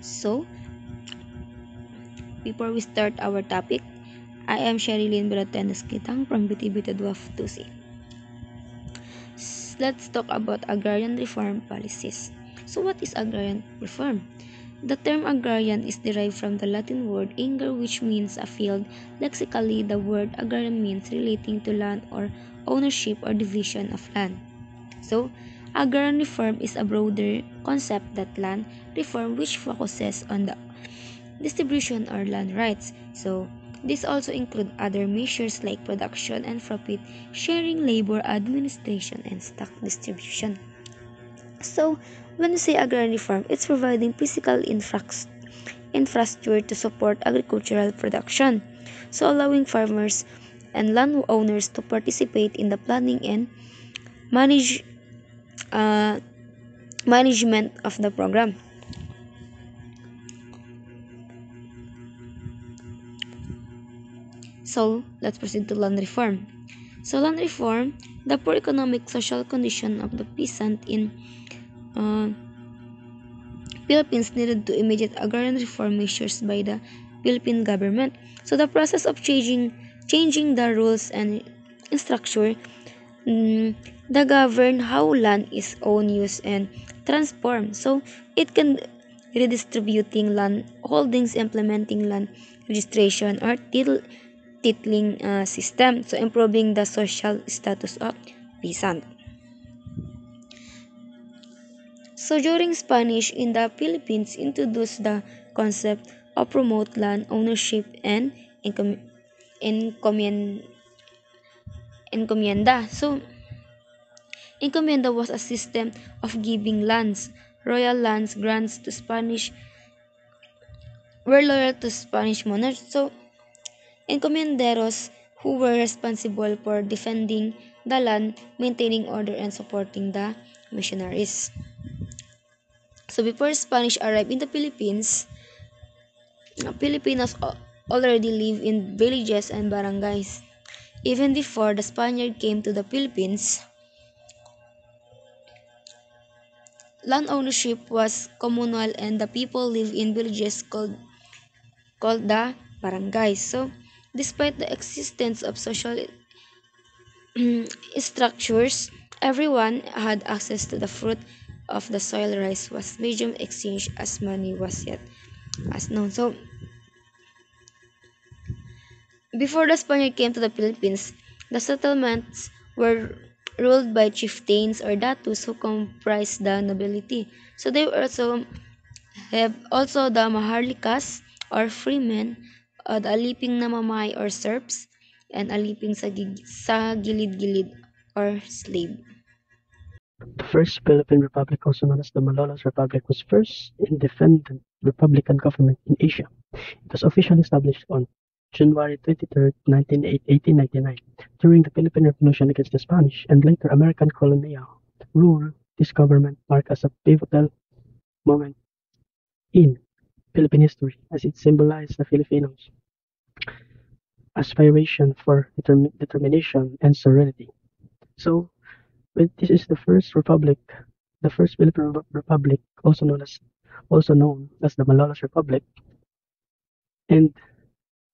So, before we start our topic, I am Sherilyn Beratenes Kitang from BTB Tadwaf 2C. Let's talk about agrarian reform policies. So, what is agrarian reform? The term agrarian is derived from the Latin word ager, which means a field. Lexically, the word agrarian means relating to land or ownership or division of land. So, agrarian reform is a broader concept than land reform, which focuses on the distribution or land rights. So, this also include other measures like production and profit sharing, labor administration, and stock distribution. So, when we say agrarian reform, it's providing physical infrastructure to support agricultural production. So, allowing farmers and landowners to participate in the planning and manage uh, management of the program. So, let's proceed to land reform. So, land reform, the poor economic social condition of the peasant in uh, Philippines needed to immediate agrarian reform measures by the Philippine government. So, the process of changing the rules and structure that govern how land is owned, used, and transformed. So, it can redistributing land holdings, implementing land registration or titling system, so improving the social status of peasant. So during Spanish in the Philippines introduced the concept of promote land ownership and encomien- encomienda. So encomienda was a system of giving lands, royal lands grants to Spanish were loyal to Spanish monarchs. So encomenderos who were responsible for defending the land, maintaining order, and supporting the missionaries. So before Spanish arrived in the Philippines, Filipinos already live in villages and barangays. Even before the Spaniard came to the Philippines, land ownership was communal and the people lived in villages called the barangays. So, despite the existence of social structures, everyone had access to the fruit of the soil. Rice was medium exchange as money was yet as known. So, before the Spaniard came to the Philippines, the settlements were ruled by chieftains or datus who comprised the nobility. So they have also the maharlikas or freemen, the aliping na mamay or serfs, and aliping sa gilid-gilid or slave. The first Philippine Republic, also known as the Malolos Republic, was first independent republican government in Asia. It was officially established on January 23, 1899, during the Philippine Revolution against the Spanish and later American colonial rule. This government marked as a pivotal moment in Philippine history as it symbolized the Filipinos' aspiration for determination and serenity. So, this is the first Philippine Republic, also known as the Malolos Republic, and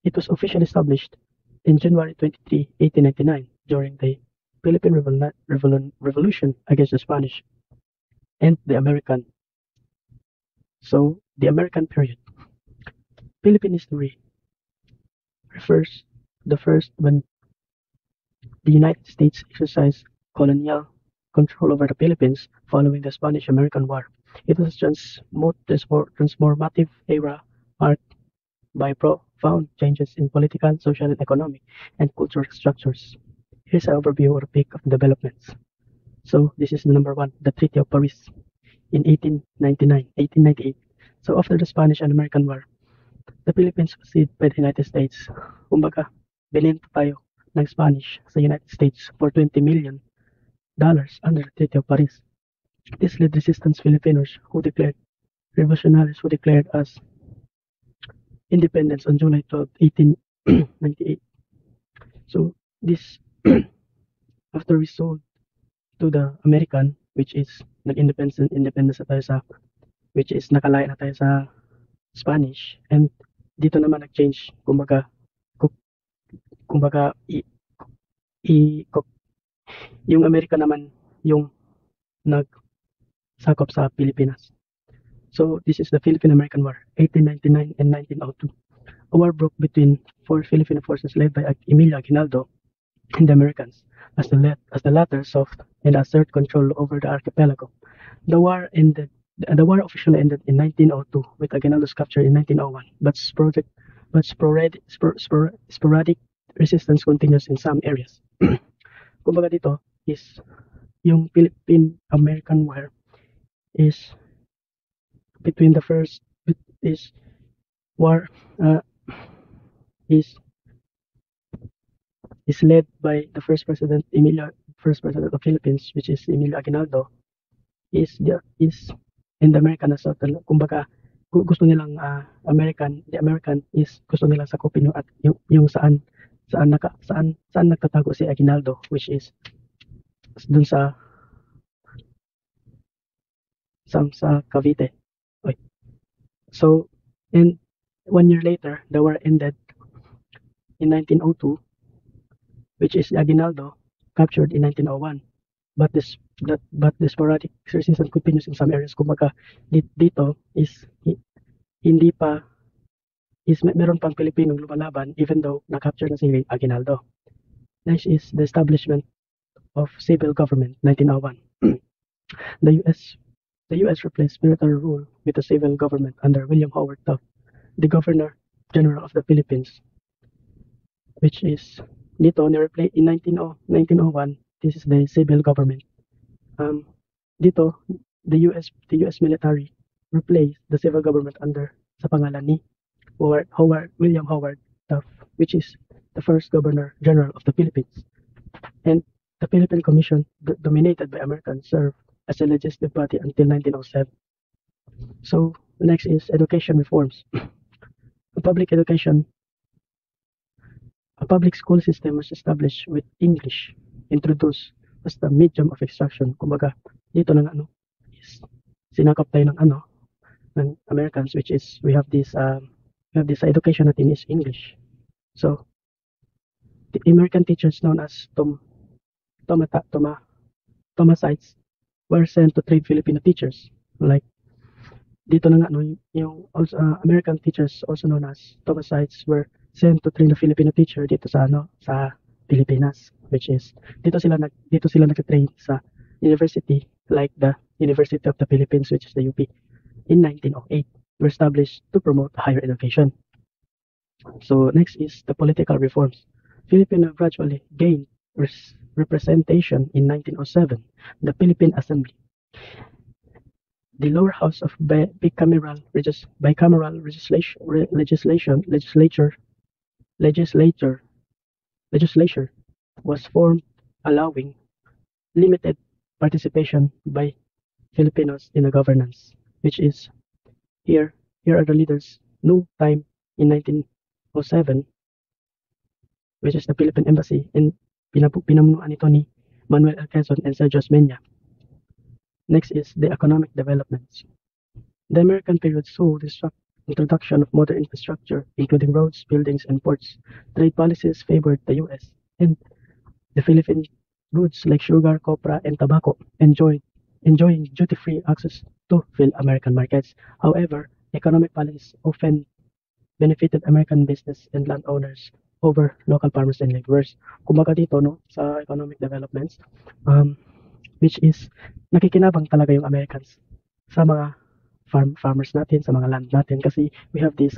it was officially established in January 23, 1899, during the Philippine Revolution against the Spanish and the American. So, the American period. Philippine history refers the first when the United States exercised colonial control over the Philippines following the Spanish-American War. It was a transformative era marked by profound changes in political, social, and economic and cultural structures. Here's an overview or peak of developments. So this is the number one, the Treaty of Paris in 1898. So after the Spanish and American War, the Philippines was ceded by the United States. Kumbaga, binenta tayo ng Spanish sa United States for $20 million under the Treaty of Paris. This led resistance Filipinos revolutionaries who declared as independence on July 12, 1898. So this after we sold to the American, which is nag-independence independence na tayo sa which is nakalaya na tayo sa Spanish, and dito naman nag-change, kumbaga, kumbaga, yung Amerika naman yung nagsakop sa Pilipinas. So this is the Philippine-American War, 1899 and 1902. A war broke between four Filipino forces led by Emilio Aguinaldo and the Americans, as the latter sought and assert control over the archipelago. The war officially ended in 1902 with Aguinaldo's capture in 1901, but sporadic resistance continues in some areas. Kumbaga dito is yung Philippine-American War is between the first is war is led by the first president of Philippines, which is Emilio Aguinaldo, is in the American na sa kumbaga gusto nilang the American is gusto nilang sakupin yung saan nagtatago si Aguinaldo, which is dun sa Cavite. Okay. So, and 1 year later, the war ended in 1902, which is Aguinaldo captured in 1901. But the sporadic resistance continues in some areas. Kumbaga dito is hindi pa meron pang Pilipinong lumalaban even though na-capture na si Aguinaldo. Next is the establishment of civil government, 1901. The US replaced military rule with a civil government under William Howard Taft, the Governor General of the Philippines, which is dito ni-replace in 1901. This is the civil government. Dito the US military replaced the civil government under sa pangalan ni William Howard Taft, which is the first Governor General of the Philippines. And the Philippine Commission, dominated by Americans, served as a legislative body until 1907. So the next is education reforms. A public school system was established with English introduced as the medium of instruction. Kumbaga dito ng is sinakop tayo ng Americans, which is we have this education natin is English. So the American teachers known as Thomasites were sent to train Filipino teachers. Like dito na nga yung also American teachers also known as Thomasites were sent to train the Filipino teacher dito sa Pilipinas, which is dito sila nag-train sa university like the University of the Philippines, which is the UP. In 1908 were established to promote higher education. So next is the political reforms. Filipino gradually gained representation in 1907, the Philippine Assembly. The lower house of bicameral legislature was formed, allowing limited participation by Filipinos in the governance, which is here are the leaders. No time in 1907, which is the Philippine Embassy, and pinamunuan nito ni Manuel L. Quezon and Sergio Osmeña. Next is the economic developments. The American period saw the introduction of modern infrastructure, including roads, buildings, and ports. Trade policies favored the US, and the Philippine goods like sugar, copra, and tobacco enjoying duty-free access to American markets. However, economic policies often benefited American business and landowners over local farmers and laborers. Kumbaga dito sa economic developments, which is nakikinabang talaga yung Americans sa mga farmers natin, sa mga land natin, kasi we have these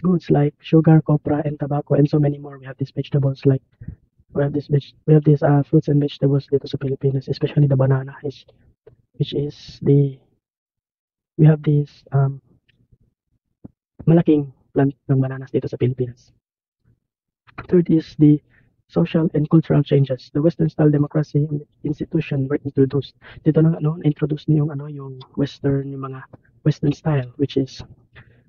goods like sugar, copra, and tobacco, and so many more. We have these vegetables like we have these fruits and vegetables dito sa Pilipinas, especially the banana, we have this malaking plant ng bananas dito sa Pilipinas. Third is the social and cultural changes. The Western style democracy institution were introduced. Dito na introduce niyo yung Western, yung mga Western style, which is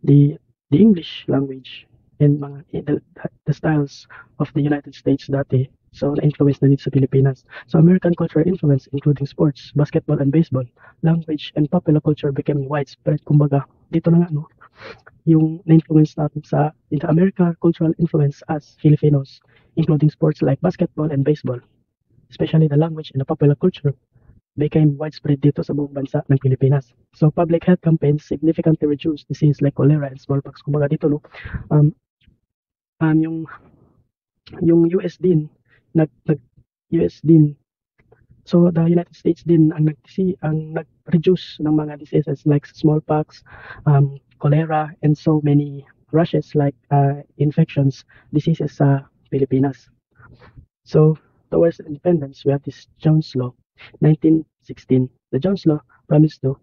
the English language and the styles of the United States dati. So na-influence na dito sa Pilipinas. So American cultural influence, including sports, basketball and baseball, language and popular culture became widespread. Kumbaga dito na nga yung na-influence natin in the America cultural influence as Filipinos, including sports like basketball and baseball. Especially the language and the popular culture became widespread dito sa buong bansa ng Pilipinas. So public health campaigns significantly reduced disease like cholera and smallpox. Kumbaga dito no, um, um, yung US din nag US din. So the United States din ang nag-reduce ng mga diseases like smallpox, cholera, and so many rashes like infections, diseases sa Pilipinas. So towards independence, we have this Jones Law, 1916. The Jones Law promised to.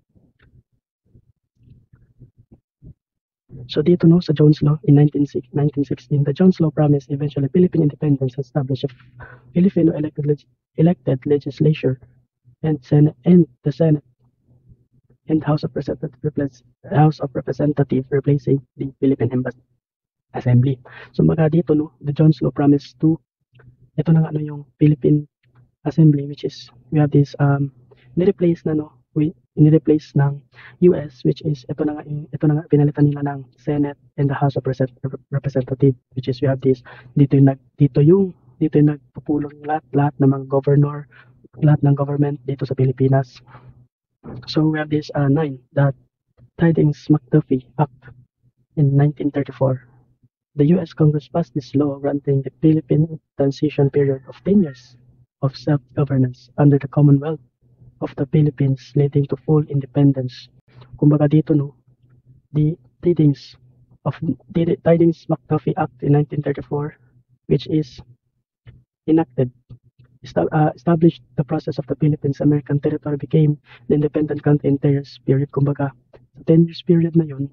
So dito no, sa Jones Law in 1916, the Jones Law promised eventually Philippine independence, established a Filipino elected legislature and the Senate and House of Representative replacing the Philippine Assembly. So mga dito no, the Jones Law promised to, ito na nga ano yung Philippine Assembly, which is we have this ni-replace ng US, which is ito na nga pinalitan nila ng Senate and the House of Representative, which is we have this dito yung nagpupulong lahat ng mga governor, lahat ng government dito sa Pilipinas. So we have this 9, the Tidings-McDuffie Act in 1934. The US Congress passed this law granting the Philippine transition period of 10 years of self-governance under the Commonwealth of the Philippines, leading to full independence. Kumbaga dito no, the Tidings-McDuffie Act in 1934, which is enacted, established the process of the Philippines American territory became the independent country in 10 years period. Kumbaga sa 10 years period na yun,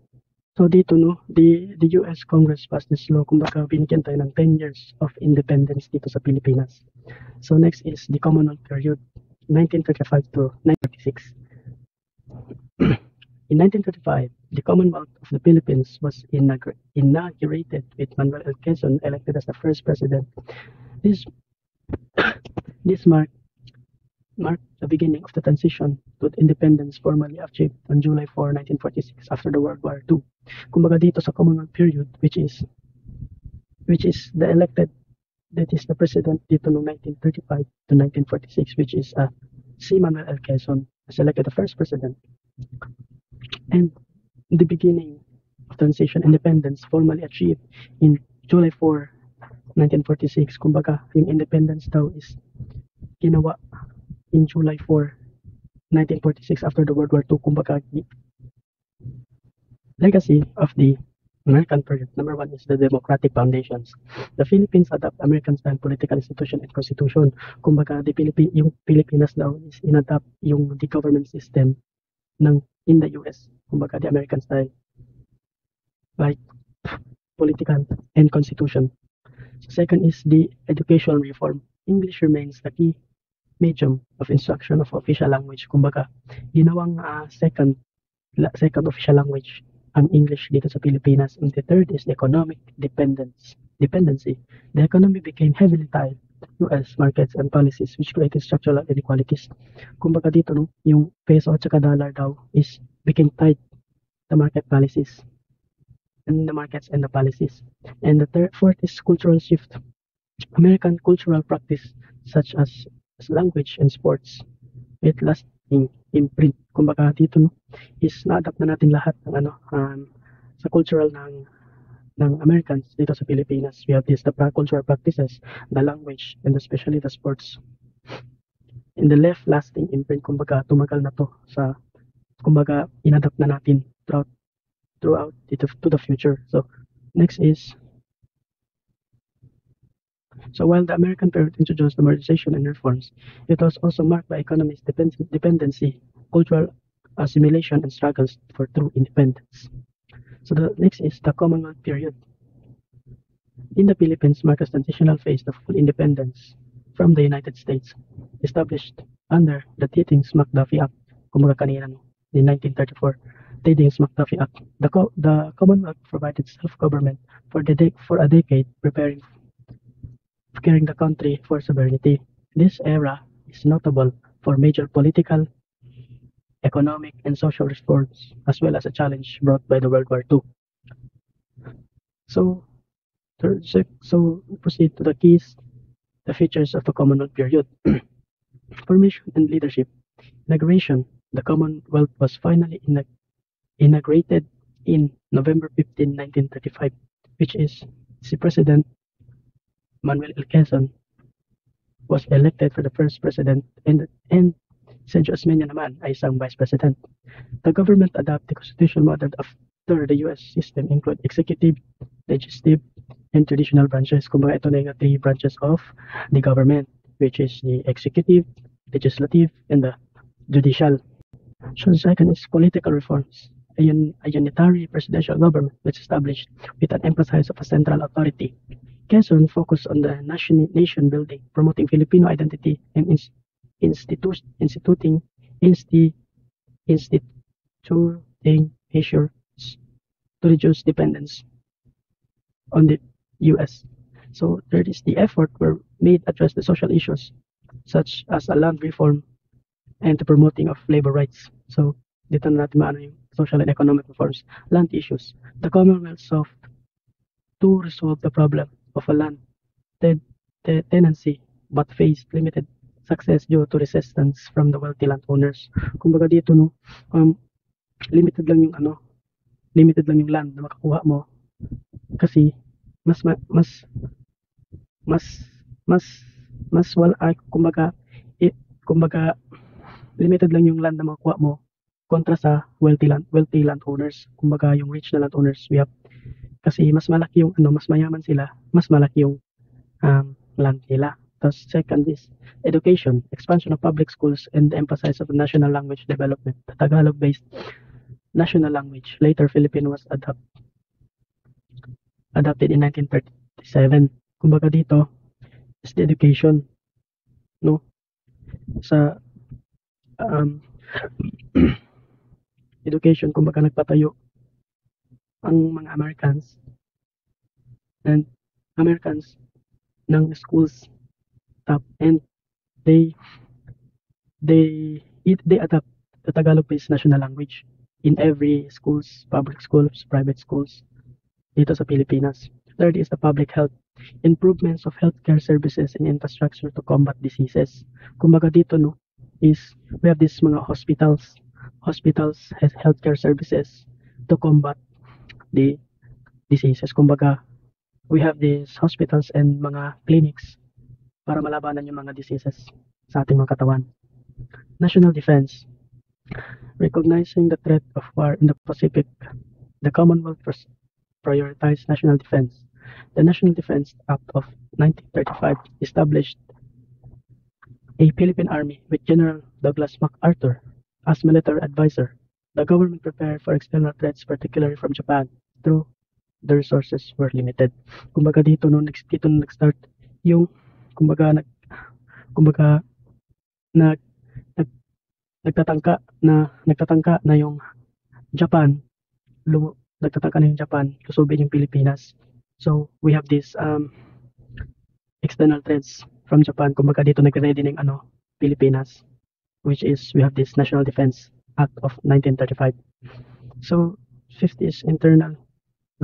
so dito no, the US Congress passed this law, kumbaga binigyan tayo ng 10 years of independence dito sa Pilipinas. So next is the Commonwealth period, 1935 to 1936. In 1935, the Commonwealth of the Philippines was inaugurated with Manuel L. Quezon elected as the first president. This marked the beginning of the transition to independence formally achieved on July 4, 1946 after the World War II. Kumbaga dito sa Commonwealth period, which is the elected, that is the president dito noong 1935 to 1946, which is C. Manuel L. Quezon, as elected the first president. And the beginning of transition independence formally achieved in July 4, 1946. Kumbaga, yung independence daw is ginawa in July 4, 1946 after the World War II. Kumbaga, legacy of the American period. Number 1 is the democratic foundations. The Philippines adopt American-style political institution and constitution. Kumbaga, yung Pilipinas daw is inadopt yung the government system in the US. Kumbaga, the American style, like political and constitution. So second is the educational reform. English remains the key medium of instruction of official language. Kumbaga, ginawang second official language ang English dito sa Pilipinas. And the third is the economic dependency. The economy became heavily tied to US markets and policies which created structural inequalities. Kumbaga dito no, yung peso at saka dollar daw became tied to market policies and the markets and the policies. And the fourth is cultural shift. American cultural practice such as language and sports with lasting imprint. Kumbaga dito no, is na-adapt na natin lahat ng sa cultural ng Americans dito sa Pilipinas. We have the cultural practices, the language, and especially the sports. In the left lasting imprint, kumbaga tumagal na to sa, kumbaga inadapt na natin throughout to the future. So next is, so while the American period introduced the modernization and reforms, it was also marked by economic dependency, cultural assimilation, and struggles for true independence. So the next is the Commonwealth period. In the Philippines, marks a transitional phase of full independence from the United States, established under the Tidings-McDuffie Act. Kumbaga kanina no, in 1934, Tidings-McDuffie Act. The Commonwealth provided self-government for a decade, preparing the country for sovereignty. This era is notable for major political economic and social reforms, as well as a challenge brought by the World War II. So, so proceed to the keys, the features of the Commonwealth period. Formation and leadership. Inauguration. The Commonwealth was finally inaugurated in November 15, 1935, which is the President Manuel L. Quezon was elected for the first president, and Sergio Osmeña naman ay isang vice president. The government adopted the constitutional model after the US system include executive, legislative, and traditional branches. Kumbaga ito na yung three branches of the government, which is the executive, legislative, and the judicial. So the second is political reforms. A unitary presidential government was established with an emphasis of a central authority. Quezon focused on the nation building, promoting Filipino identity, and instituting measures to reduce dependence on the US. So third is the effort were made to address the social issues such as a land reform and the promoting of labor rights. So dito na natin maano yung social and economic reforms, land issues. The Commonwealth sought to resolve the problem of a land tenancy but faced limited success due to resistance from the wealthy landowners. Kumbaga dito no, limited lang yung land na makakuha mo kasi mas wala kumbaga limited lang yung land na makuha mo kontra sa wealthy landowners. Kumbaga yung rich na landowners, we have kasi mas malaki yung mas mayaman sila, mas malaki yung land nila. The second is education, expansion of public schools, and the emphasis of national language development. The Tagalog-based national language, later Filipino, was adopted in 1937. Kumbaga dito is the education, no? Sa education, kumbaga nagpatayo ang mga Americans ng schools and they adopt the Tagalog-based national language in every schools, public schools, private schools dito sa Pilipinas. Third is the public health, improvements of healthcare services and infrastructure to combat diseases. Kumbaga dito no is we have these mga hospitals has healthcare services to combat the diseases. Kumbaga we have these hospitals and mga clinics para malabanan yung mga diseases sa ating mga katawan. National defense. Recognizing the threat of war in the Pacific, the Commonwealth prioritized national defense. The National Defense Act of 1935 established a Philippine Army with General Douglas MacArthur as military advisor. The government prepared for external threats, particularly from Japan, though the resources were limited. Kumbaga dito nag-start yung nagtatangka na yung Japan lusubin yung Pilipinas. So we have this external threats from Japan. Kumbaga dito nag-ready ng Pilipinas, which is we have this National Defense Act of 1935. So fifth is internal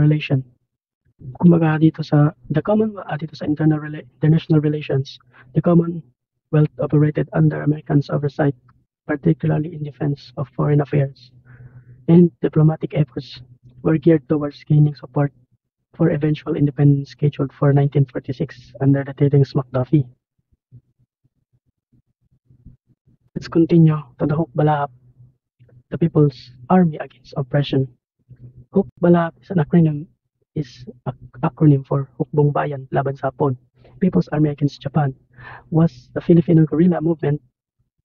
relation. Kumbaga dito sa the Commonwealth dito sa international relations, the Commonwealth operated under Americans' oversight, particularly in defense of foreign affairs, and diplomatic efforts were geared towards gaining support for eventual independence scheduled for 1946 under the Tedings McDuffie. Let's continue to the Hukbalahap, the People's Army Against Oppression. Hukbalahap is acronym for Hukbong Bayan Laban sa Hapon. People's Army Against Japan was the Filipino guerrilla movement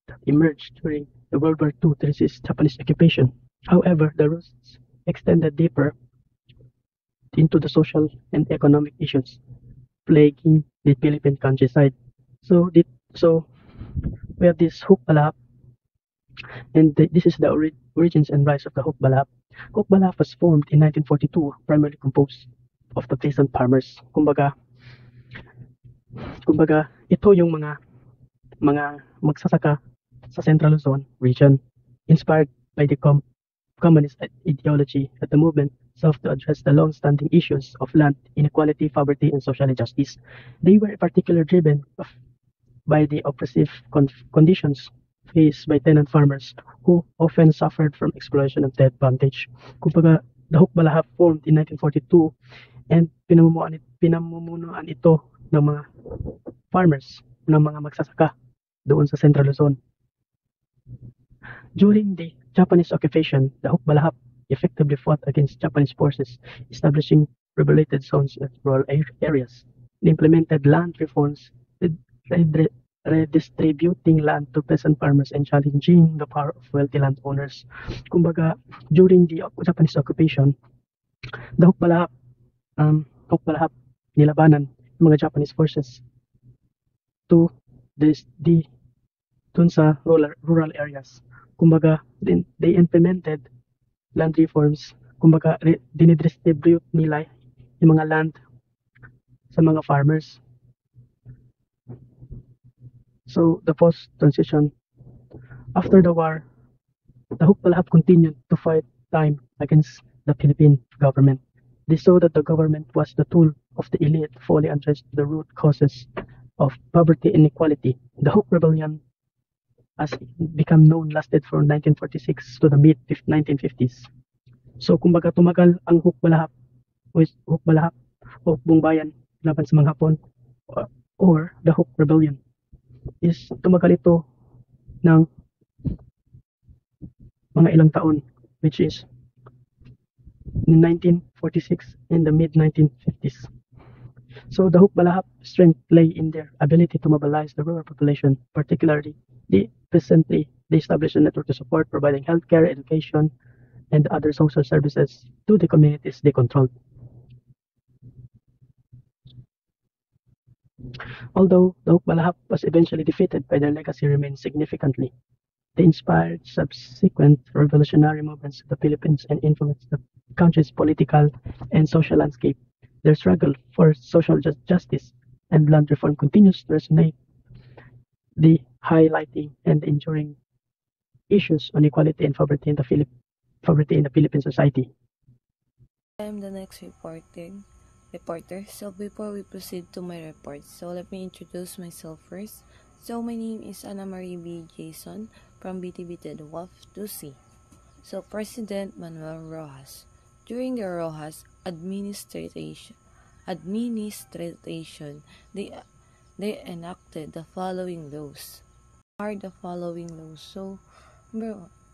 that emerged during the World War II to resist Japanese occupation. However, the roots extended deeper into the social and economic issues plaguing the Philippine countryside. So we have this Hukbalahap, and this is the origins and rise of the Hukbalahap. Hukbalahap was formed in 1942, primarily composed of the peasant farmers. Kumbaga ito yung mga magsasaka sa Central Luzon region inspired by the communist ideology that the movement sought to address the long-standing issues of land inequality, poverty, and social injustice. They were particularly driven by the oppressive conditions faced by tenant farmers who often suffered from exploitation and debt advantage. Kumbaga, the Hukbalahap formed in 1942 and pinamumunuan ito ng mga farmers, ng mga magsasaka doon sa Central Luzon. During the Japanese occupation, the Hukbalahap effectively fought against Japanese forces, establishing regulated zones in rural areas. They implemented land reforms, redistributing land to peasant farmers and challenging the power of wealthy landowners. Kumbaga, during the Japanese occupation, the Hukbalahap nilabanan ng mga Japanese forces to dun sa rural areas. Kumbaga, they implemented land reforms. Kumbaga, dinidistribute nila yung mga land sa mga farmers. So, the post-transition, after the war, the Hukbalahap continued to fight time against the Philippine government. They saw that the government was the tool of the elite, fully addressed the root causes of poverty and inequality. The Huk Rebellion, as it became known, lasted from 1946 to the mid-1950s. So, kumbaga tumagal ang Hukbalahap o Hukbong Bayan laban sa mga Hapon or the Huk Rebellion is tumagal ito ng mga ilang taon, which is in 1946 and the mid-1950s. So the Hukbalahap strength lay in their ability to mobilize the rural population, particularly they established a network to support providing healthcare, education, and other social services to the communities they controlled. Although the Hukbalahap was eventually defeated, their legacy remains significantly. They inspired subsequent revolutionary movements in the Philippines and influenced the country's political and social landscape. Their struggle for social justice and land reform continues to resonate, highlighting and enduring issues on equality and poverty in the Philippine society. I am the next reporter. So before we proceed to my report, so let me introduce myself first. So my name is Ana Marie B. Jason from BTB Tedwaf 2C. So President Manuel Rojas. During the Rojas administration, they enacted the following laws.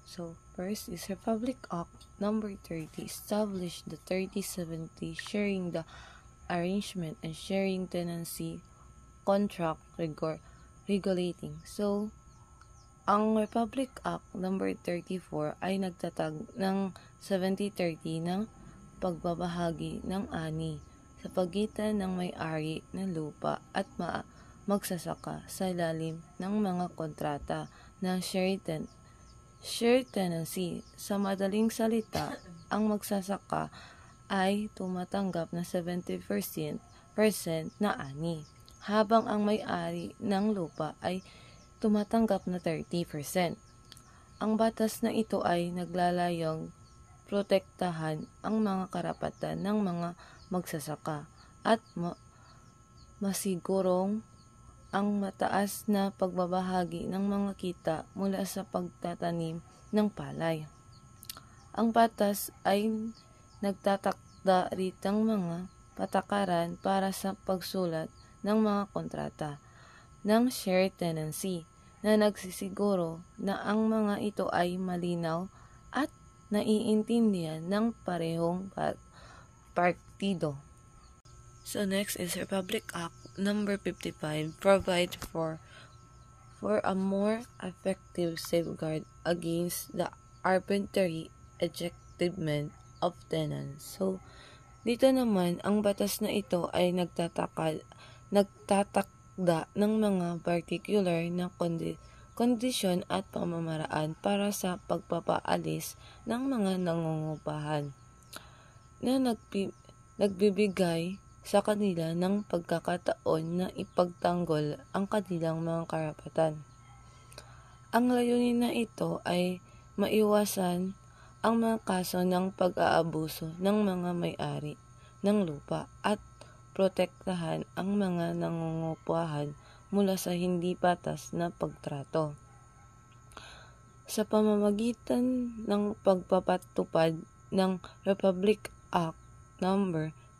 So first is Republic Act Number 30 established the 3070 sharing the arrangement and sharing tenancy contract regulating. So ang Republic Act Number 34 ay nagtatag ng 70-30 ng pagbabahagi ng ani sa pagitan ng may-ari ng lupa at magsasaka sa ilalim ng mga kontrata ng shared tenancy. Sa madaling salita, ang magsasaka ay tumatanggap ng 70% na ani, habang ang may-ari ng lupa ay tumatanggap na 30%. Ang batas na ito ay naglalayong protektahan ang mga karapatan ng mga magsasaka at masigurong ang mataas na pagbabahagi ng mga kita mula sa pagtatanim ng palay. Ang batas ay nagtatakda ritang mga patakaran para sa pagsulat ng mga kontrata ng shared tenancy na nagsisiguro na ang mga ito ay malinaw at naiintindihan ng parehong partido. So next is Republic Act Number 55 provide for a more effective safeguard against the arbitrary ejectment of tenants. So dito naman ang batas na ito ay nagtatakda ng mga particular na kondisyon at pamamaraan para sa pagpapaalis ng mga nangungupahan na nagbibigay sa kanila ng pagkakataon na ipagtanggol ang kanilang mga karapatan. Ang layunin na ito ay maiwasan ang mga kaso ng pag-aabuso ng mga may-ari ng lupa at protektahan ang mga nangungupahan mula sa hindi patas na pagtrato. Sa pamamagitan ng pagpapatupad ng Republic Act No.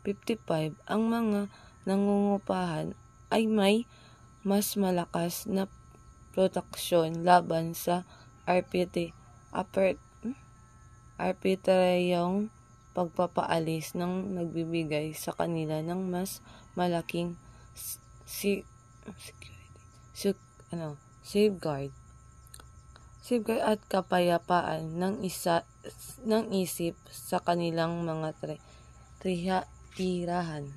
55, ang mga nangungupahan ay may mas malakas na proteksyon laban sa arbitraryong pagpapaalis ng nagbibigay sa kanila ng mas malaking safeguard at kapayapaan ng isip sa kanilang mga tirahan.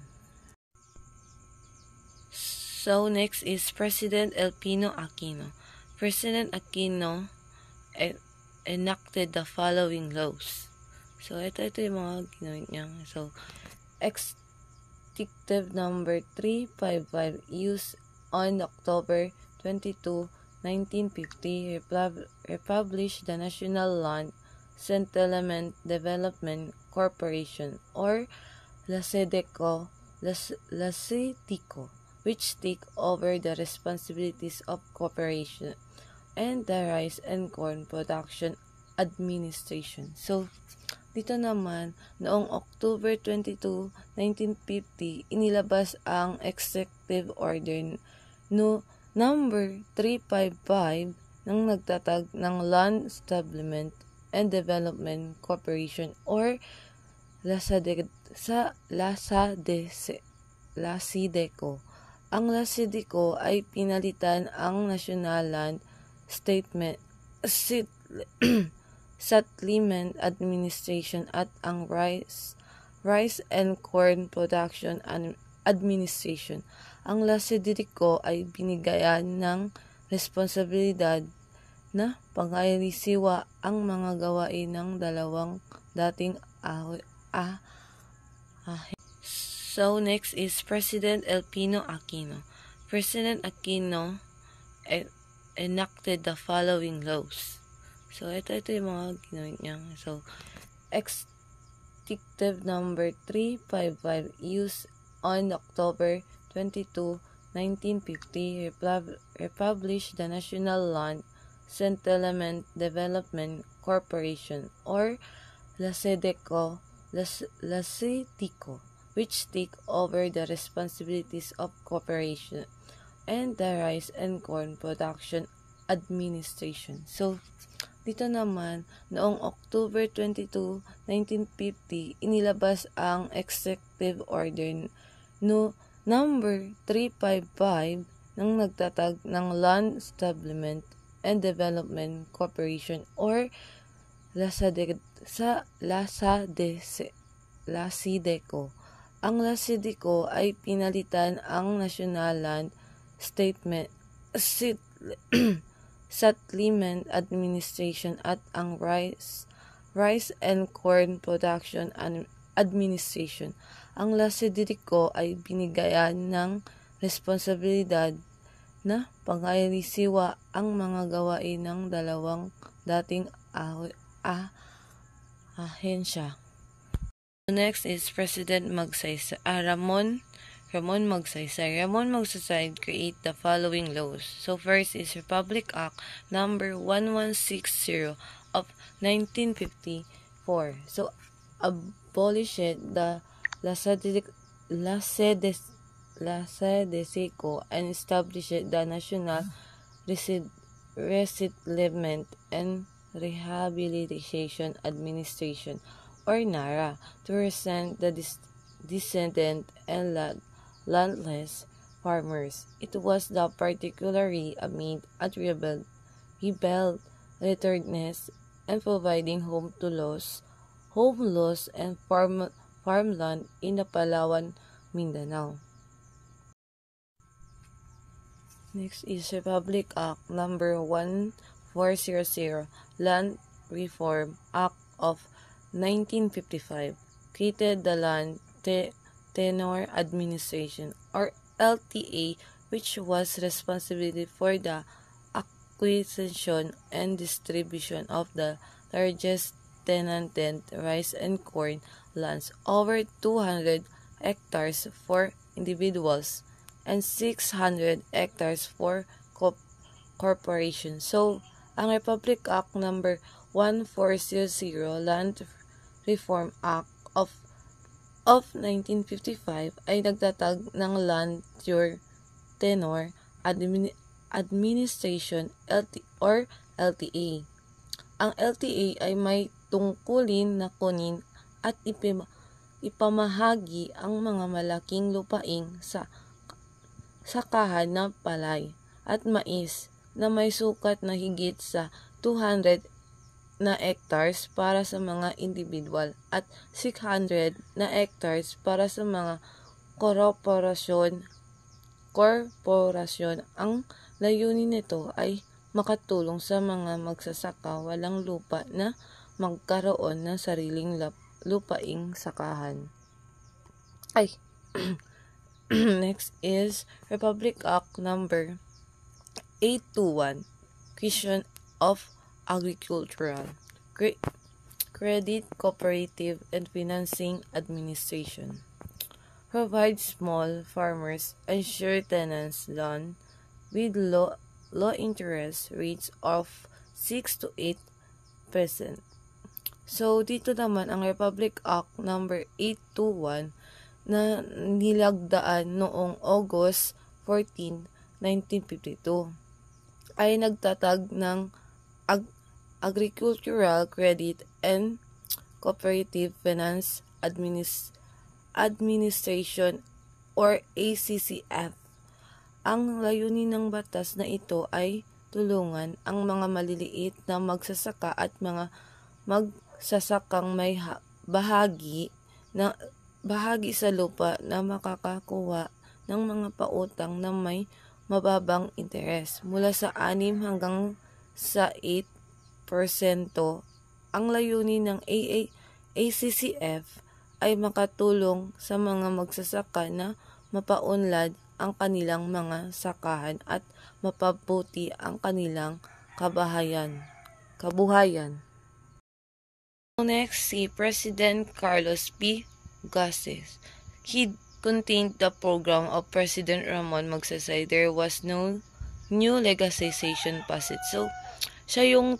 So next is President Elpino Aquino. President Aquino enacted the following laws. So ito yung mga ginawin niya. So Executive number 355 used on October 22, 1950, republished the National Land Settlement Development Corporation or LASEDECO, which take over the responsibilities of corporation and the Rice and Corn Production Administration. So, dito naman, noong October 22, 1950, inilabas ang Executive Order number 355 ng nagtatag ng Land Settlement and Development Corporation or LASIDECO. Ang LASIDECO ay pinalitan ang National Land Settlement Administration at ang Rice and Corn Production Administration. Ang LASIDECO ay binigyan ng responsibilidad na pangayisiwa ang mga gawain ng dalawang dating So next is President Elpino Aquino. President Aquino enacted the following laws. So ito yung mga ginawin niya. So Executive number 355 used on October 22, 1950, republished the National Land Settlement Development Corporation or LASIDECO, which take over the responsibilities of corporation and the Rice and Corn Production Administration. So, dito naman, noong October 22, 1950, inilabas ang Executive Order number 355 ng nagtatag ng Land Settlement and Development Corporation or LASIDECO. Ang LASIDECO ay pinalitan ang National Land Settlement Administration at ang Rice and Corn Production Administration. Ang LASIDECO ay binigyan ng responsibilidad na pangayisiwa ang mga gawain ng dalawang dating ahensya. Next is President Ramon Magsaysay. Ramon Magsaysay create the following laws. So first is Republic Act number 1160 of 1954. So abolished the LASIDECO and established the National Resettlement and Rehabilitation Administration or NARA to represent the descendant and landless farmers. It was the particularly aimed at rebuild returnness and providing home loss and farmland in the Palawan, Mindanao. Next is Republic Act number 1400, Land Reform Act of 1955, created the Land Tenure Administration or LTA, which was responsible for the acquisition and distribution of the largest tenanted rice and corn lands over 200 hectares for individuals and 600 hectares for corporations. So, ang Republic Act number 1400 Land Reform Act of 1955 ay nagtatag ng land tenure administration or LTA. Ang LTA ay may tungkulin na kunin at ipamahagi ang mga malaking lupaing sa sakahan na palay at mais na may sukat na higit sa 200 na hectares para sa mga individual at 600 na hectares para sa mga korporasyon. Ang layunin nito ay makatulong sa mga magsasaka walang lupa na magkaroon ng sariling lupaing sakahan. Next is Republic Act number 821, Creation of Agricultural Credit Cooperative and Financing Administration. Provides small farmers and sure tenants loan with low interest rates of 6 to 8%. So, dito naman ang Republic Act number 821 na nilagdaan noong August 14, 1952 ay nagtatag ng Agricultural Credit and Cooperative Finance Administration or ACCF. Ang layunin ng batas na ito ay tulungan ang mga maliliit na magsasaka at mga magsasakang may bahagi sa lupa na makakakuha ng mga pautang na may mababang interes mula sa 6 hanggang sa 8%. Ang layunin ng ACCF ay makatulong sa mga magsasaka na mapaunlad ang kanilang mga sakahan at mapabuti ang kanilang kabuhayan. Next, si President Carlos P. Gasset. He contained the program of President Ramon Magsaysay. There was no new legislation passed. So, siya yung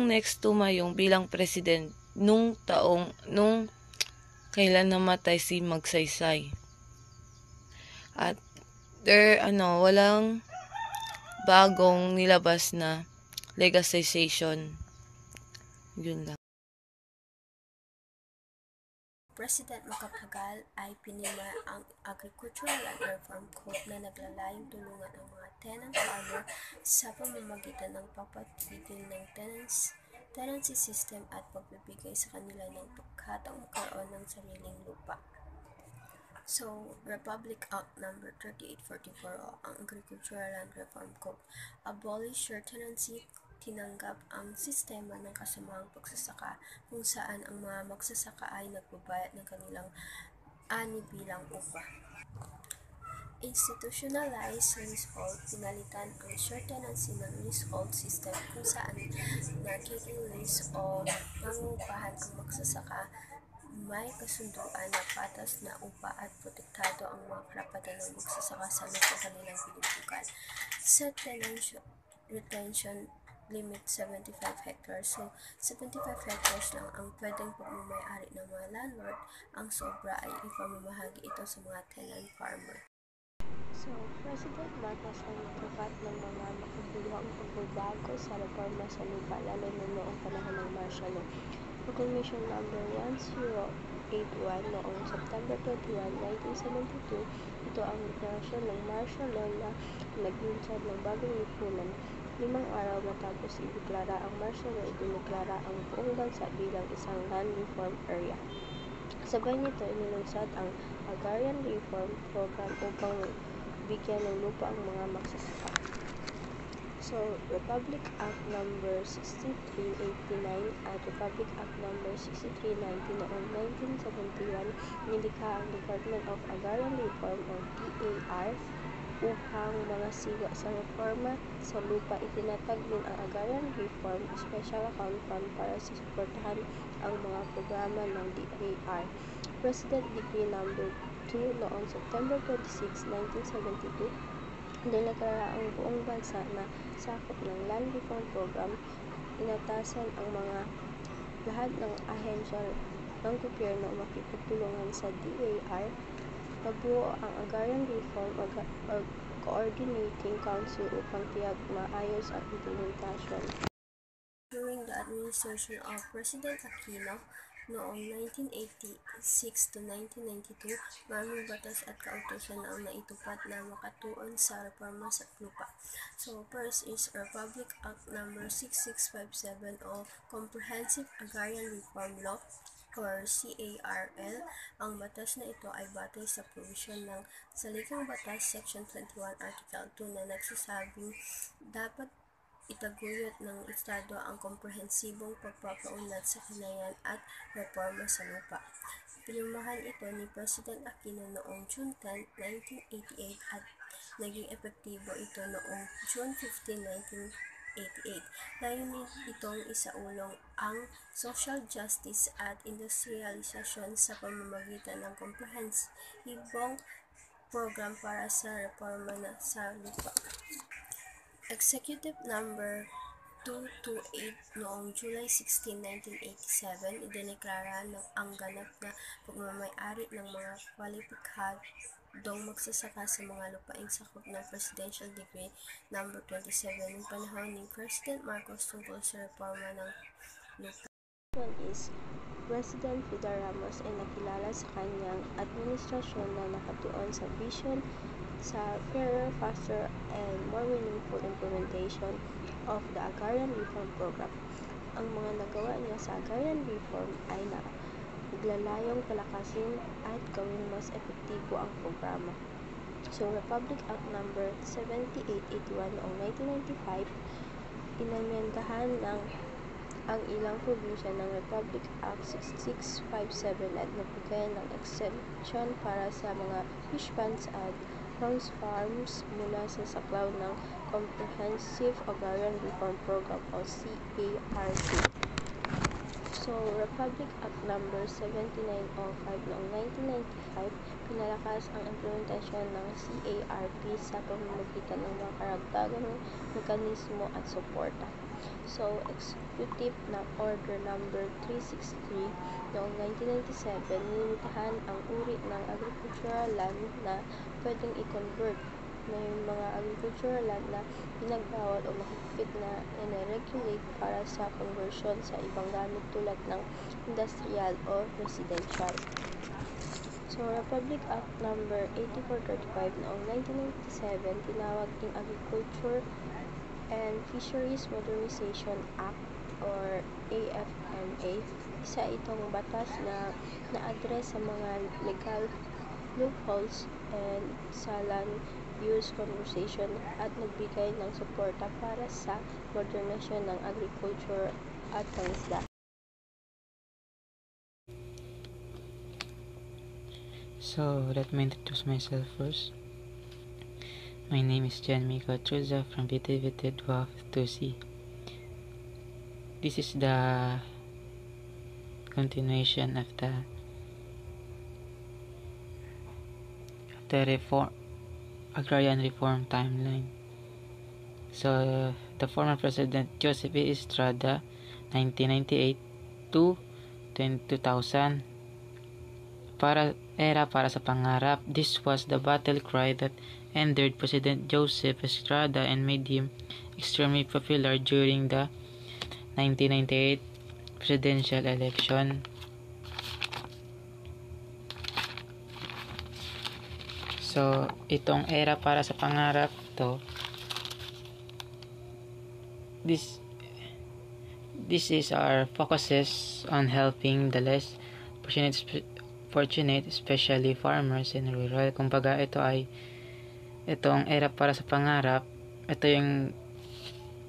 next tumayong bilang president nung kailan namatay si Magsaysay. At walang bagong nilabas na legislation. Yun lang. President Macapagal ay pinima ang Agricultural Land Reform Code na naglalayong tulungan ang mga tenant farmer sa pamamagitan ng pagpatigil ng tenancy system at pagbibigay sa kanila ng pagkataong magkaroon ng sariling lupa. So, Republic Act number 3844 o ang Agricultural Land Reform Code abolish your tenancy. Tinanggap ang sistema ng kasamahang pagsasaka kung saan ang mga magsasaka ay nagbabayad ng kanilang ani bilang upa. Institutionalized leasehold. Pinalitan ang short tenancy ng leasehold system kung saan nagiging lease o nangungupahan ang magsasaka. May kasunduan na patas na upa at protektado ang mga karapatan ng magsasaka sa lupang kanilang pinupukan. Set retention limit 75 hectares. So, 75 hectares lang ang pwedeng pagmamayari ng mga landlord. Ang sobra ay ipamamahagi ito sa mga tenant farmer. So, President Marcos ay nagtapat ng mga makabuluhang pagbabago sa reforma sa lupa, lalo na noong panahon ng martial law. Proclamation number 1081 noong September 21, 1972, ito ang deklarasyon ng martial law na naglunsad ng bagong lipunan. 5 araw matapos ideklara ang martial law, idineklara ang buong bansa bilang isang land reform area. Sabay nito, inilunsad ang Agrarian Reform Program upang bigyan ng lupa ang mga magsasaka. So, Republic Act number 6389 at Republic Act number 6390 noong 1971, nilikha ang Department of Agrarian Reform o DAR upang mga siga sa reforma sa lupa. Itinatag din ang Agrarian Reform Special Account Fund para sa suportahan ang mga programa ng DAR. President Decree No. 2 noong September 26, 1972, dineklara ang buong bansa na sakop ng Land Reform Program. Inatasan ang mga lahat ng ahensya ng gobyerno makipagtulungan sa DAR. Nabuo ang Agrarian Reform Coordinating Council upang tiyak maayos ang implementasyon. During the administration of President Aquino noong 1986 to 1992, maraming batas at kautusan ang naitupad na makatuon sa reforma sa lupa. So, first is Republic Act No. 6657 o Comprehensive Agrarian Reform Law or CARL. Ang batas na ito ay batay sa provision ng Saligang Batas Section 21 Article 2 na nagsasabing dapat itaguyod ng Estado ang komprehensibong pagpapaunlad sa kinayan at reforma sa lupa. Pinumahan ito ni President Aquino noong June 10, 1988 at naging epektibo ito noong June 15, 1988. Layunin itong isaulong ang social justice at industrialisasyon sa pamamagitan ng komprehensibong program para sa reforma sa lupa. Executive Number 228 noong July 16, 1987, idineklara ang ganap na pagmamay-ari ng mga kwalipikadong magsasaka sa mga lupaing sakop ng Presidential Decree No. 27 ng panahon ni President Marcos tungkol sa reforma ng lupa. One is, President Fidel Ramos ay nakilala sa kanyang administrasyon na nakatuon sa vision sa fairer, faster, and more meaningful implementation of the Agrarian Reform Program. Ang mga nagawa niya sa Agrarian Reform ay naglalayong palakasin at gawing mas epektibo ang programa. So, Republic Act No. 7881 noong 1995, inamyendahan ng ang ilang probinsya ng Republic Act 6657 at nagbigay ng exemption para sa mga fish ponds at prawns farms mula sa saklaw ng Comprehensive Agrarian Reform Program o CARP. So, Republic Act No. 7905 noong 1995, pinalakas ang implementasyon ng CARP sa pamamagitan ng mga karagdagang mekanismo at suporta. So, Executive na Order No. 363 noong 1997, nilimitahan ang uri ng agricultural land na pwedeng i-convert. May mga agricultural land na pinagbawal o mahigpit na ine-regulate para sa conversion sa ibang gamit tulad ng industrial o residential. So, Republic Act No. 8435 noong 1997, tinawag ding Agriculture and Fisheries Modernization Act or AFMA. Isa itong batas na na-address sa mga legal loopholes and sa land use conversation at nagbigay ng suporta para sa modernizasyon ng agriculture at pangisda. So, let me introduce myself first. My name is Jan Miko Truza from Bitivite Dwarf 2C. This is the continuation of the agrarian reform timeline. So, the former President Joseph E. Estrada, 1998 to 2000, era para sa pangarap. This was the battle cry that endeared President Joseph Estrada and made him extremely popular during the 1998 presidential election. So, itong era para sa pangarap to, this is our focuses on helping the less fortunate, especially farmers in rural. Kumbaga, itong era para sa pangarap, ito yung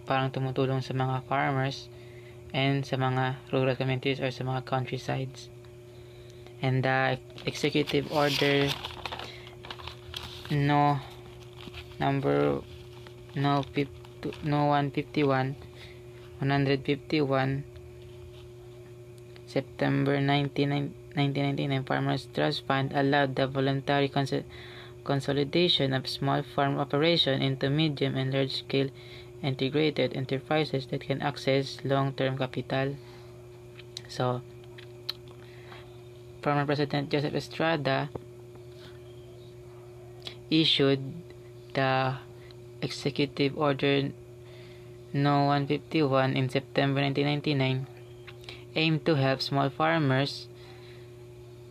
parang tumutulong sa mga farmers and sa mga rural communities or sa mga countrysides. And the executive order No. number no 151 September 1999 Farmers Trust Fund allowed the voluntary consolidation of small farm operation into medium and large scale integrated enterprises that can access long-term capital. So, former President Joseph Estrada issued the Executive Order No. 151 in September 1999, aimed to help small farmers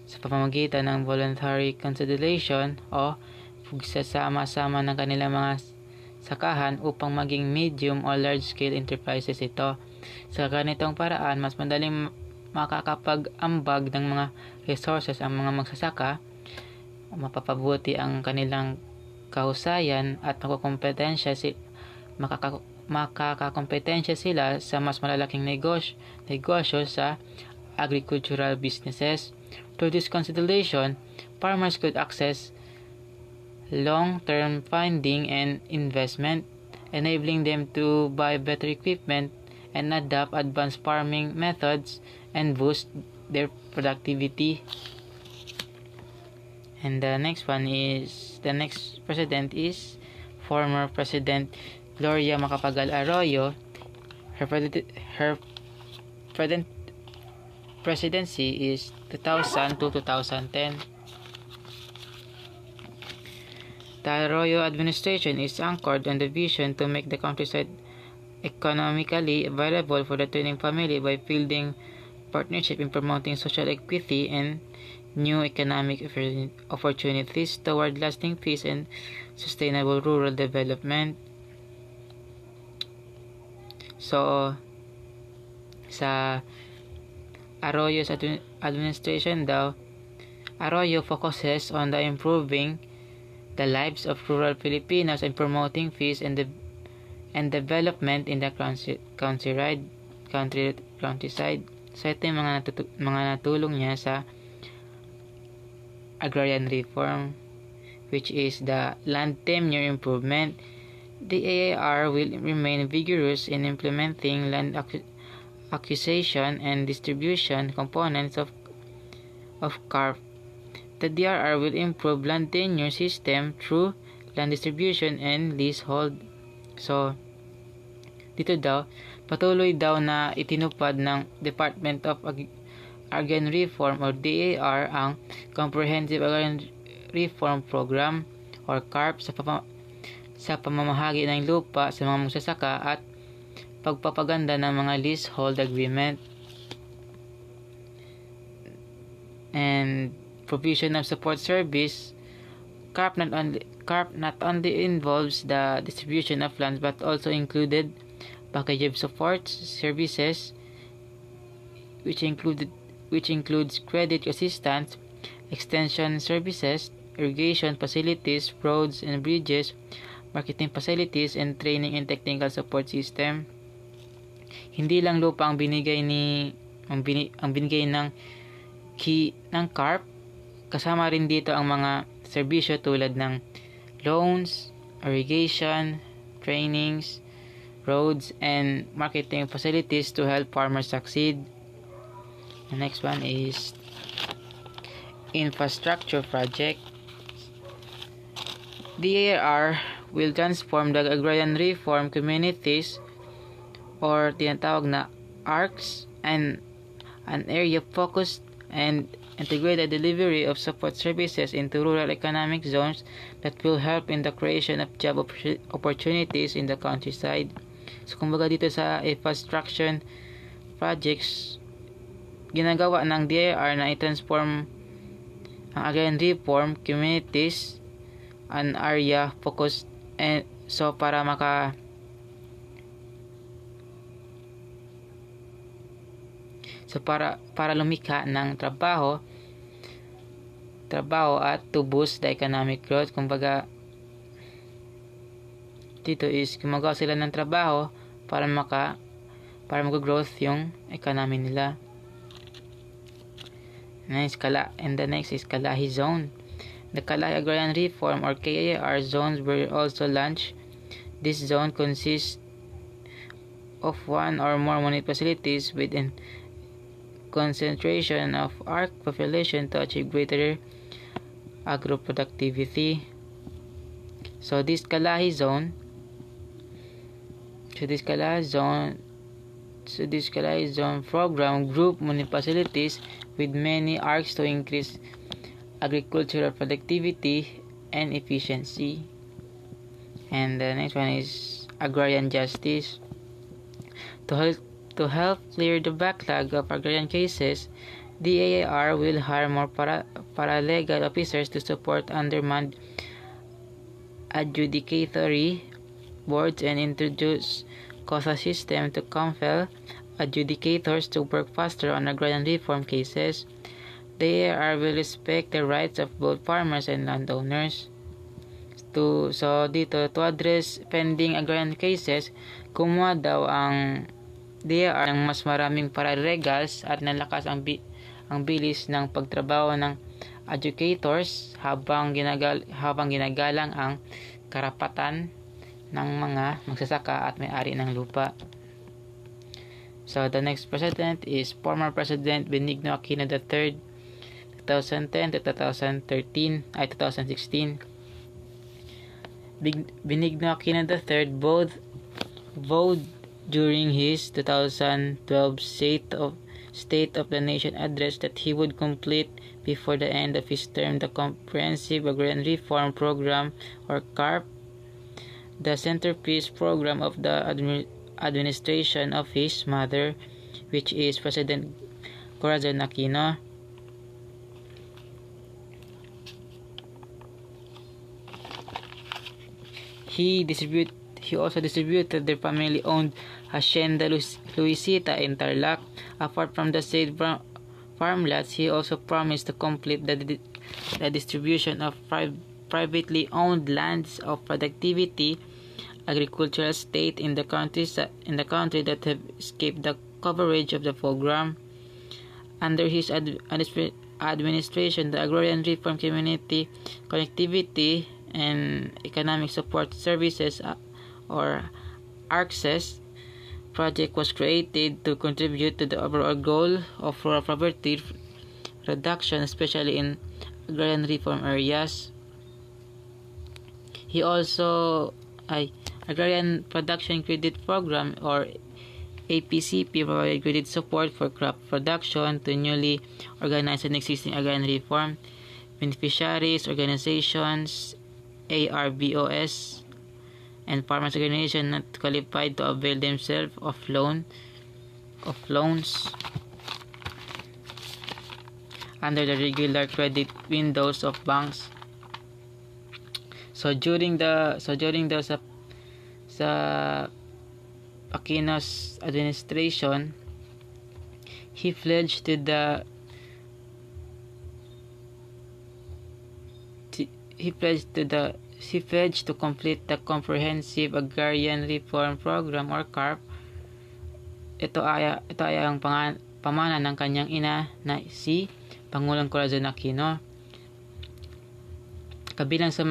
sa pamamagitan ng voluntary consolidation o pagsasama-sama ng kanilang mga sakahan upang maging medium o large-scale enterprises ito. Sa ganitong paraan, mas madaling makakapag-ambag ng mga resources ang mga magsasaka, mapapabuti ang kanilang kahusayan at makakakompetensya sila sa mas malalaking negosyo sa agricultural businesses. Through this consolidation, farmers could access long-term funding and investment, enabling them to buy better equipment and adopt advanced farming methods and boost their productivity. And the next president is former President Gloria Macapagal Arroyo. Her presidency is 2000 to 2010. The Arroyo administration is anchored on the vision to make the countryside economically viable for the Tuning family by building partnership in promoting social equity and new economic opportunities toward lasting peace and sustainable rural development. So, sa Arroyo's administration daw, Arroyo focuses on the improving the lives of rural Filipinos and promoting peace and development in the countryside. So, ito yung mga natulong niya sa agrarian reform, which is the land tenure improvement. The AAR will remain vigorous in implementing land acquisition and distribution components of CARP. The DRR will improve land tenure system through land distribution and leasehold. So, dito daw, patuloy daw na itinupad ng Department of Agrarian Reform or DAR ang Comprehensive Agrarian Reform Program or CARP sa pamamahagi ng lupa sa mga magsasaka at pagpapaganda ng mga leasehold agreement and provision of support service. CARP not only involves the distribution of lands but also included package of support services which includes credit assistance, extension services, irrigation facilities, roads and bridges, marketing facilities, and training and technical support system. Hindi lang lupa ang binigay ng CARP, kasama rin dito ang mga serbisyo tulad ng loans, irrigation, trainings, roads, and marketing facilities to help farmers succeed. The next one is infrastructure project. The AR will transform the agrarian reform communities or tinatawag na ARCs and an area focused and integrated delivery of support services into rural economic zones that will help in the creation of job opportunities in the countryside. So kumbaga dito sa infrastructure projects, ginagawa ng DIR na i-transform ang agrarian reform communities an area focused and so para lumikha ng trabaho at to boost the economic growth. Kumbaga dito is gumagawa sila ng trabaho para mag-growth yung economy nila. And the next is Kalahi Zone. The Kalahi Agrarian Reform or KAR zones were also launched. This zone consists of one or more money facilities with a concentration of ARC population to achieve greater agroproductivity. So this Kalahi zone program group municipalities with many ARCs to increase agricultural productivity and efficiency. And the next one is agrarian justice. To help clear the backlog of agrarian cases, the AAR will hire more paralegal officers to support undermanned adjudicatory boards and introduce COSA system to compel adjudicators to work faster on agrarian reform cases. The AAR will respect the rights of both farmers and landowners. To address pending agrarian cases, kumuha daw ang DAR ng mas maraming paralegals at nalakas ang bilis ng pagtrabaho ng educators habang ginagalang ang karapatan ng mga magsasaka at may-ari ng lupa. So the next president is former President Benigno Aquino III, 2010 to 2016. Benigno Aquino III vowed during his 2012 State of the Nation address that he would complete before the end of his term the Comprehensive Agrarian Reform Program or CARP, the centerpiece program of the administration of his mother, which is President Corazon Aquino. He also distributed their family-owned Hacienda Luisita in Tarlac. Apart from the state farmlands, he also promised to complete the distribution of privately owned lands of productivity agricultural state in the country that have escaped the coverage of the program. Under his administration, the Agrarian Reform Community Connectivity and Economic Support Services or ARCSES project was created to contribute to the overall goal of rural poverty reduction, especially in agrarian reform areas. He also Agrarian Production Credit Program or APCP provided credit support for crop production to newly organized and existing agrarian reform beneficiaries, organizations, ARBOS, and farmers organizations not qualified to avail themselves of loans under the regular credit windows of banks. So during the sa Aquino's administration, he pledged to complete the Comprehensive Agrarian Reform Program or CARP. Ito ay ang pamana ng kanyang ina na si Pangulong Corazon Aquino. Kabilang sa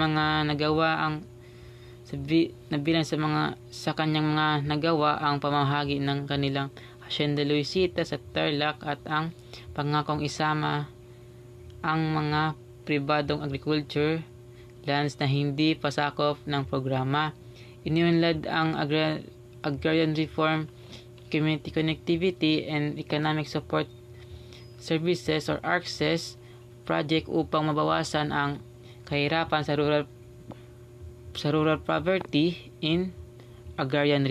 kanyang mga nagawa ang pamahagi ng kanilang Hacienda Luisita sa Tarlac at ang pangakong isama ang mga pribadong agriculture lands na hindi pasakop ng programa. Iniunlad ang Agrarian Reform Community Connectivity and Economic Support Services or ARCSES project upang mabawasan ang kahirapan sa rural poverty in agrarian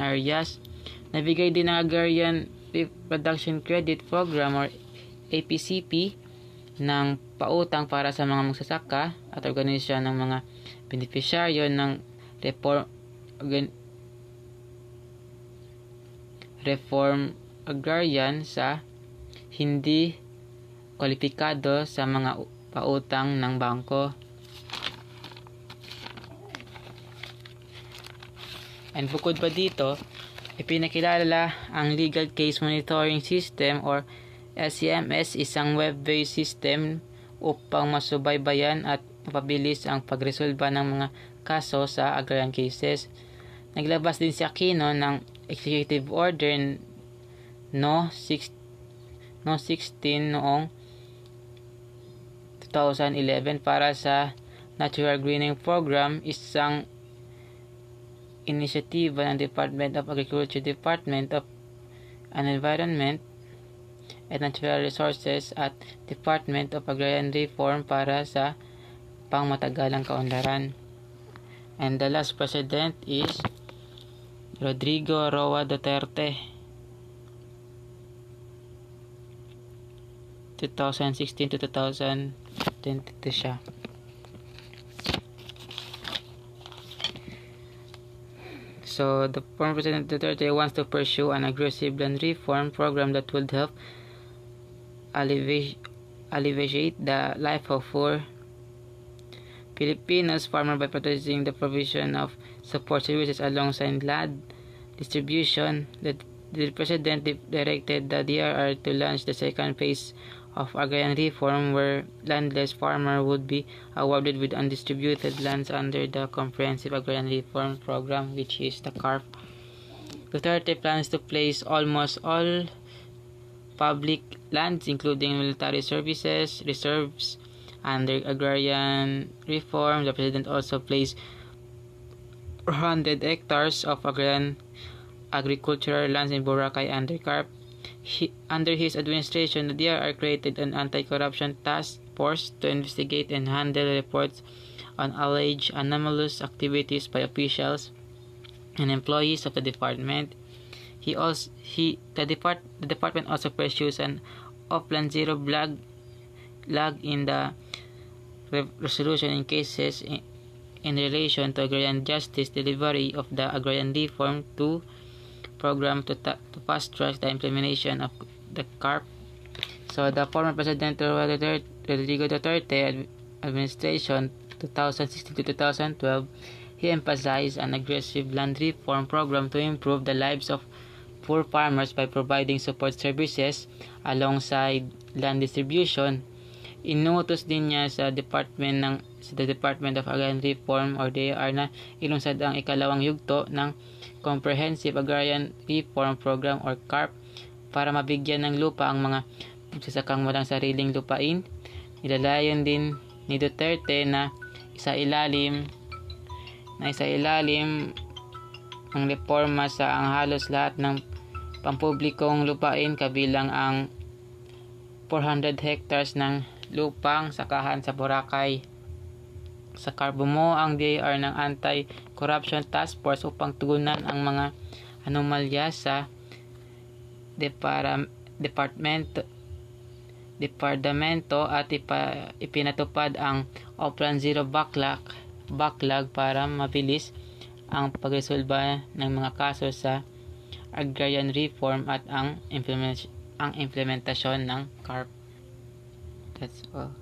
areas. Nabigay din ang Agrarian Production Credit Program or APCP ng pautang para sa mga magsasaka at organisasyon ng mga beneficiaryo ng reform agrarian sa hindi kwalipikado sa mga pautang ng bangko. And bukod pa dito, ipinakilala ang Legal Case Monitoring System or LCMS, isang web-based system upang masubaybayan at mapabilis ang pagresolba ng mga kaso sa agrarian cases. Naglabas din si Aquino ng Executive Order No. 16 noong 2011 para sa Natural Greening Program, isang inisyatiba ng Department of Agriculture, Department of Environment and Natural Resources at Department of Agrarian Reform para sa pangmatagalang kaunlaran. And the last president is Rodrigo Roa Duterte, 2016 to 2022 siya. So, the former President Duterte wants to pursue an aggressive land reform program that would help alleviate the life of poor Filipinos farmers by prioritizing the provision of support services alongside land distribution. The President directed the DRR to launch the second phase of agrarian reform, where landless farmers would be awarded with undistributed lands under the Comprehensive Agrarian Reform Program, which is the CARP. Duterte plans to place almost all public lands, including military services, reserves, under agrarian reform. The President also placed 400 hectares of agrarian agricultural lands in Boracay under CARP. Under his administration, the DRR created an anti-corruption task force to investigate and handle reports on alleged anomalous activities by officials and employees of the department. The department also pursues an Upland Zero lag in the resolution in cases in relation to agrarian justice, delivery of the agrarian reform to program to fast-track the implementation of the CARP. So, the former President Rodrigo Duterte administration 2016 to 2012, he emphasized an aggressive land reform program to improve the lives of poor farmers by providing support services alongside land distribution. Inutos din niya sa Department of Agrarian Reform or DAR na ilunsad ang ikalawang yugto ng Comprehensive Agrarian Reform Program or CARP para mabigyan ng lupa ang mga magsasakang walang sariling lupain. Nilalayon din ni Duterte na isa ilalim ang reforma sa ang halos lahat ng pampublikong lupain, kabilang ang 400 hectares ng lupang sakahan sa Boracay. Sa CARP, bumuo ang DAR ng Anti-Corruption Task Force upang tugunan ang mga anomalya sa departamento at ipinatupad ang Upland Zero backlog para mabilis ang pagresolba ng mga kaso sa agrarian reform at ang implementasyon ng CARP. That's all.